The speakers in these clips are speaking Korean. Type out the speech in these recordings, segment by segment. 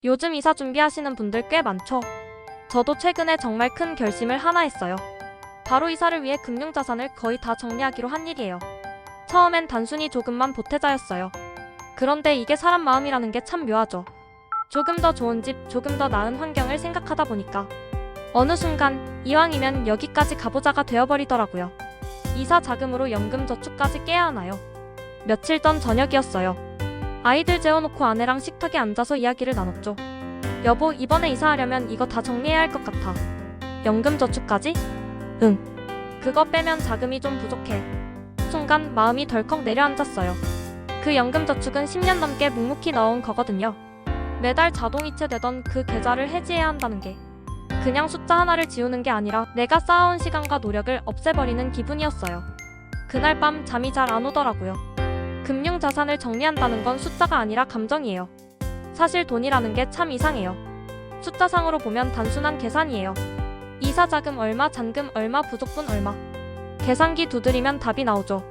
요즘 이사 준비하시는 분들 꽤 많죠? 저도 최근에 정말 큰 결심을 하나 했어요. 바로 이사를 위해 금융자산을 거의 다 정리하기로 한 일이에요. 처음엔 단순히 조금만 보태자였어요. 그런데 이게 사람 마음이라는 게 참 묘하죠. 조금 더 좋은 집, 조금 더 나은 환경을 생각하다 보니까 어느 순간 이왕이면 여기까지 가보자가 되어버리더라고요. 이사 자금으로 연금 저축까지 깨야 하나요? 며칠 전 저녁이었어요. 아이들 재워놓고 아내랑 식탁에 앉아서 이야기를 나눴죠. 여보, 이번에 이사하려면 이거 다 정리해야 할 것 같아. 연금 저축까지? 응. 그거 빼면 자금이 좀 부족해. 순간 마음이 덜컥 내려앉았어요. 그 연금 저축은 10년 넘게 묵묵히 넣어온 거거든요. 매달 자동이체 되던 그 계좌를 해지해야 한다는 게 그냥 숫자 하나를 지우는 게 아니라 내가 쌓아온 시간과 노력을 없애버리는 기분이었어요. 그날 밤 잠이 잘 안 오더라고요. 금융자산을 정리한다는 건 숫자가 아니라 감정이에요. 사실 돈이라는 게 참 이상해요. 숫자상으로 보면 단순한 계산이에요. 이사 자금 얼마, 잔금 얼마, 부족분 얼마. 계산기 두드리면 답이 나오죠.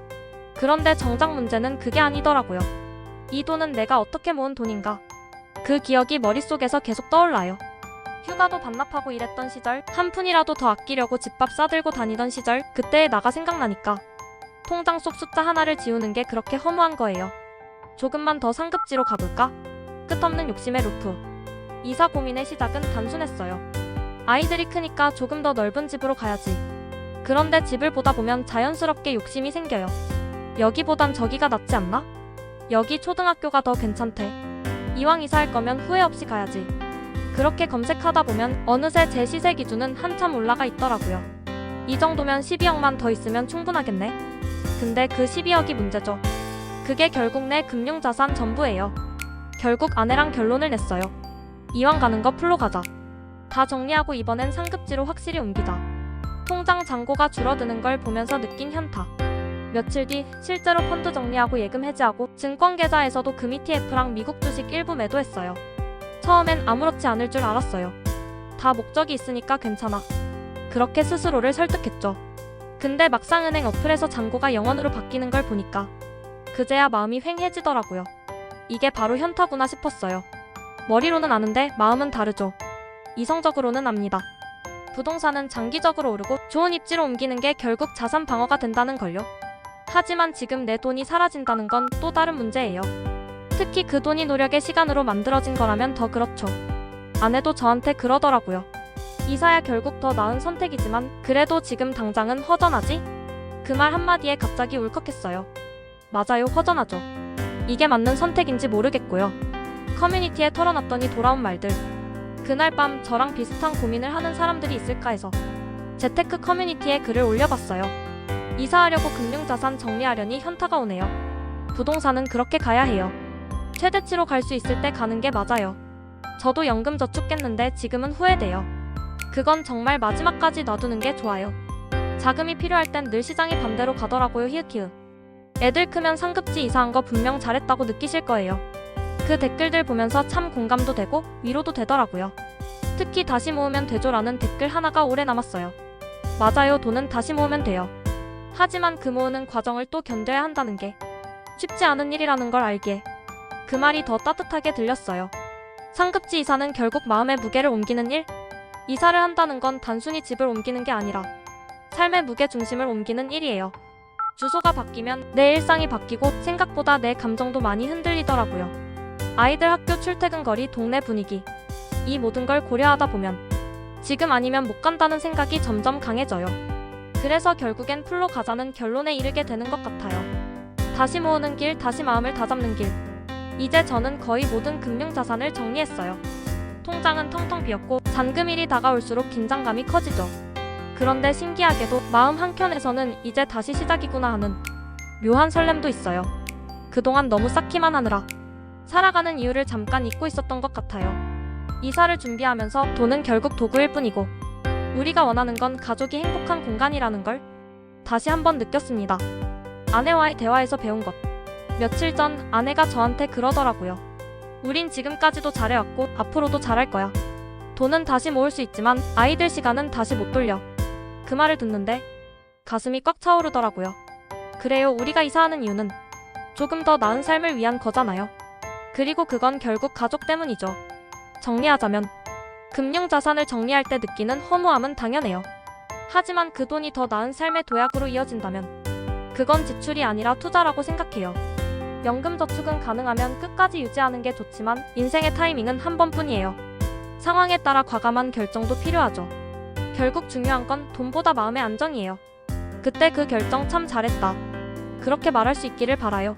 그런데 정작 문제는 그게 아니더라고요. 이 돈은 내가 어떻게 모은 돈인가? 그 기억이 머릿속에서 계속 떠올라요. 휴가도 반납하고 일했던 시절, 한 푼이라도 더 아끼려고 집밥 싸들고 다니던 시절, 그때의 나가 생각나니까 통장 속 숫자 하나를 지우는 게 그렇게 허무한 거예요. 조금만 더 상급지로 가볼까? 끝없는 욕심의 루프. 이사 고민의 시작은 단순했어요. 아이들이 크니까 조금 더 넓은 집으로 가야지. 그런데 집을 보다 보면 자연스럽게 욕심이 생겨요. 여기보단 저기가 낫지 않나? 여기 초등학교가 더 괜찮대. 이왕 이사할 거면 후회 없이 가야지. 그렇게 검색하다 보면 어느새 제 시세 기준은 한참 올라가 있더라고요. 이 정도면 12억만 더 있으면 충분하겠네. 근데 그 12억이 문제죠. 그게 결국 내 금융자산 전부예요. 결국 아내랑 결론을 냈어요. 이왕 가는 거 풀로 가자. 다 정리하고 이번엔 상급지로 확실히 옮기자. 통장 잔고가 줄어드는 걸 보면서 느낀 현타. 며칠 뒤 실제로 펀드 정리하고 예금 해지하고 증권 계좌에서도 금 ETF랑 미국 주식 일부 매도했어요. 처음엔 아무렇지 않을 줄 알았어요. 다 목적이 있으니까 괜찮아. 그렇게 스스로를 설득했죠. 근데 막상 은행 어플에서 잔고가 0원으로 바뀌는 걸 보니까 그제야 마음이 휑해지더라고요. 이게 바로 현타구나 싶었어요. 머리로는 아는데 마음은 다르죠. 이성적으로는 압니다. 부동산은 장기적으로 오르고 좋은 입지로 옮기는 게 결국 자산 방어가 된다는 걸요. 하지만 지금 내 돈이 사라진다는 건 또 다른 문제예요. 특히 그 돈이 노력의 시간으로 만들어진 거라면 더 그렇죠. 아내도 저한테 그러더라고요. 이사야 결국 더 나은 선택이지만 그래도 지금 당장은 허전하지? 그 말 한마디에 갑자기 울컥했어요. 맞아요, 허전하죠. 이게 맞는 선택인지 모르겠고요. 커뮤니티에 털어놨더니 돌아온 말들. 그날 밤 저랑 비슷한 고민을 하는 사람들이 있을까 해서 재테크 커뮤니티에 글을 올려봤어요. 이사하려고 금융자산 정리하려니 현타가 오네요. 부동산은 그렇게 가야 해요. 최대치로 갈 수 있을 때 가는 게 맞아요. 저도 연금 저축 깼는데 지금은 후회돼요. 그건 정말 마지막까지 놔두는 게 좋아요. 자금이 필요할 땐 늘 시장이 반대로 가더라고요. 히읗히읗. 애들 크면 상급지 이사한 거 분명 잘했다고 느끼실 거예요. 그 댓글들 보면서 참 공감도 되고 위로도 되더라고요. 특히 다시 모으면 되죠라는 댓글 하나가 오래 남았어요. 맞아요, 돈은 다시 모으면 돼요. 하지만 그 모으는 과정을 또 견뎌야 한다는 게 쉽지 않은 일이라는 걸 알기에 그 말이 더 따뜻하게 들렸어요. 상급지 이사는 결국 마음의 무게를 옮기는 일? 이사를 한다는 건 단순히 집을 옮기는 게 아니라 삶의 무게 중심을 옮기는 일이에요. 주소가 바뀌면 내 일상이 바뀌고 생각보다 내 감정도 많이 흔들리더라고요. 아이들 학교 출퇴근 거리, 동네 분위기. 이 모든 걸 고려하다 보면 지금 아니면 못 간다는 생각이 점점 강해져요. 그래서 결국엔 풀로 가자는 결론에 이르게 되는 것 같아요. 다시 모으는 길, 다시 마음을 다잡는 길. 이제 저는 거의 모든 금융자산을 정리했어요. 통장은 텅텅 비었고 잔금일이 다가올수록 긴장감이 커지죠. 그런데 신기하게도 마음 한켠에서는 이제 다시 시작이구나 하는 묘한 설렘도 있어요. 그동안 너무 쌓기만 하느라 살아가는 이유를 잠깐 잊고 있었던 것 같아요. 이사를 준비하면서 돈은 결국 도구일 뿐이고 우리가 원하는 건 가족이 행복한 공간이라는 걸 다시 한번 느꼈습니다. 아내와의 대화에서 배운 것. 며칠 전 아내가 저한테 그러더라고요. 우린 지금까지도 잘해왔고 앞으로도 잘할 거야. 돈은 다시 모을 수 있지만 아이들 시간은 다시 못 돌려. 그 말을 듣는데 가슴이 꽉 차오르더라고요. 그래요, 우리가 이사하는 이유는 조금 더 나은 삶을 위한 거잖아요. 그리고 그건 결국 가족 때문이죠. 정리하자면 금융자산을 정리할 때 느끼는 허무함은 당연해요. 하지만 그 돈이 더 나은 삶의 도약으로 이어진다면 그건 지출이 아니라 투자라고 생각해요. 연금 저축은 가능하면 끝까지 유지하는 게 좋지만 인생의 타이밍은 한 번뿐이에요. 상황에 따라 과감한 결정도 필요하죠. 결국 중요한 건 돈보다 마음의 안정이에요. 그때 그 결정 참 잘했다, 그렇게 말할 수 있기를 바라요.